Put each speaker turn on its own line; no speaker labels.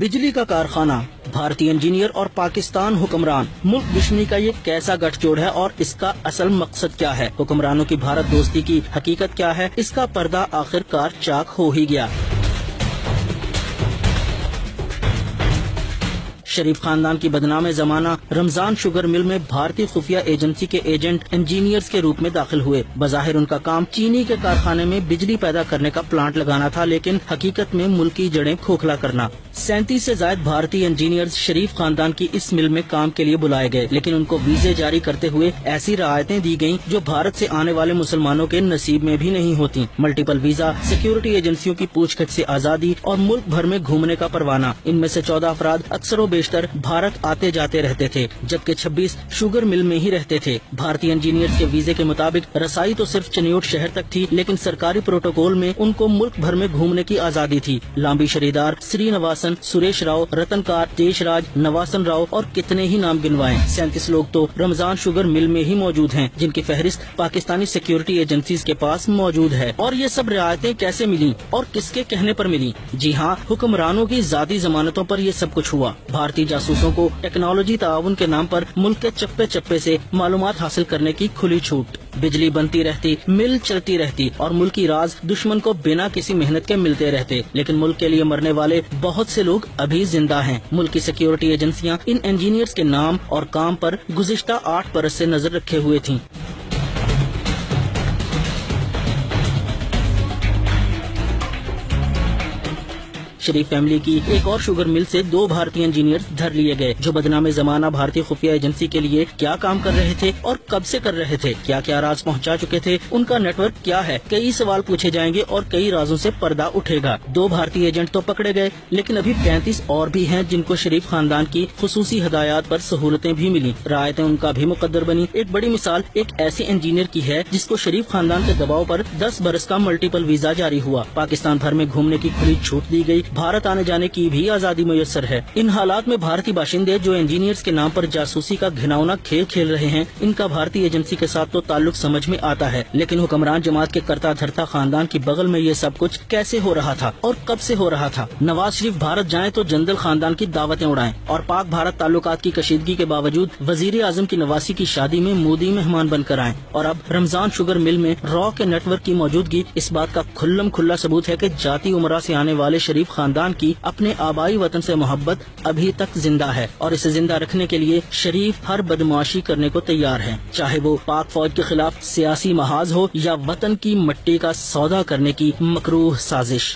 बिजली का कारखाना, भारतीय इंजीनियर और पाकिस्तान हुक्मरान, मुल्क दुश्मनी का ये कैसा गठजोड़ है और इसका असल मकसद क्या है? हुक्मरानों की भारत दोस्ती की हकीकत क्या है? इसका पर्दा आखिरकार चाक हो ही गया। शरीफ खानदान की बदनाम जमाना रमजान शुगर मिल में भारतीय खुफिया एजेंसी के एजेंट इंजीनियर्स के रूप में दाखिल हुए। बज़ाहिर उनका काम चीनी के कारखाने में बिजली पैदा करने का प्लांट लगाना था, लेकिन हकीकत में मुल्क की जड़ें खोखला करना। 37 से ज्यादा भारतीय इंजीनियर्स शरीफ खानदान की इस मिल में काम के लिए बुलाए गए, लेकिन उनको वीजे जारी करते हुए ऐसी रियायतें दी गयी जो भारत से आने वाले मुसलमानों के नसीब में भी नहीं होती। मल्टीपल वीजा, सिक्योरिटी एजेंसियों की पूछताछ से आजादी और मुल्क भर में घूमने का परवाना। इनमें से 14 अफराद अक्सर बेशतर भारत आते जाते रहते थे, जबकि 26 शुगर मिल में ही रहते थे। भारतीय इंजीनियर्स के वीजे के मुताबिक रसाई तो सिर्फ चनियोट शहर तक थी, लेकिन सरकारी प्रोटोकॉल में उनको मुल्क भर में घूमने की आजादी थी। लांबी शरीदार, श्रीनिवासन, सुरेश राव, रतनकार, देशराज, नवासन राव और कितने ही नाम गिनवाएं। 37 लोग तो रमजान शुगर मिल में ही मौजूद हैं, जिनकी फहरिस्त पाकिस्तानी सिक्योरिटी एजेंसीज के पास मौजूद है। और ये सब रियायतें कैसे मिली और किसके कहने पर मिली? जी हाँ, हुक्मरानों की जाती जमानतों पर ये सब कुछ हुआ। भारतीय जासूसों को टेक्नोलॉजी ताउन के नाम पर मुल्क के चप्पे चप्पे से मालूमात हासिल करने की खुली छूट। बिजली बनती रहती, मिल चलती रहती और मुल्की राज दुश्मन को बिना किसी मेहनत के मिलते रहते, लेकिन मुल्क के लिए मरने वाले बहुत से लोग अभी जिंदा हैं। मुल्क की सिक्योरिटी एजेंसियां इन इंजीनियर्स के नाम और काम पर गुज़िश्ता 8 बरस से नजर रखे हुए थीं। शरीफ फैमिली की एक और शुगर मिल से 2 भारतीय इंजीनियर धर लिए गए, जो बदनामे जमाना भारतीय खुफिया एजेंसी के लिए क्या काम कर रहे थे और कब से कर रहे थे, क्या क्या राज पहुंचा चुके थे, उनका नेटवर्क क्या है। कई सवाल पूछे जाएंगे और कई राजों से पर्दा उठेगा। 2 भारतीय एजेंट तो पकड़े गए, लेकिन अभी 35 और भी हैं जिनको शरीफ खानदान की खुसूसी हदायत पर सहूलतें भी मिली। रायतें उनका भी मुकद्दर बनी। एक बड़ी मिसाल एक ऐसे इंजीनियर की है जिसको शरीफ खानदान के दबाव पर 10 बरस का मल्टीपल वीजा जारी हुआ। पाकिस्तान भर में घूमने की खुली छूट दी गई, भारत आने जाने की भी आजादी मुयस्सर है। इन हालात में भारतीय बाशिंदे जो इंजीनियर्स के नाम पर जासूसी का घिनौना खेल खेल रहे हैं, इनका भारतीय एजेंसी के साथ तो ताल्लुक समझ में आता है, लेकिन हुक्मरान जमात के करता धरता खानदान की बगल में ये सब कुछ कैसे हो रहा था और कब से हो रहा था? नवाज शरीफ भारत जाएं तो जंदल खानदान की दावतें उड़ाएं और पाक भारत ताल्लुकात की कशीदगी के बावजूद वजीर आजम की नवासी की शादी में मोदी मेहमान बनकर आए। और अब रमजान शुगर मिल में रॉ के नेटवर्क की मौजूदगी इस बात का खुल्लम खुल्ला सबूत है कि जाती उमरा से आने वाले शरीफ खानदान की अपने आबाई वतन से मोहब्बत अभी तक जिंदा है, और इसे जिंदा रखने के लिए शरीफ हर बदमाशी करने को तैयार है, चाहे वो पाक फौज के खिलाफ सियासी महाज हो या वतन की मट्टी का सौदा करने की मकरूह साजिश।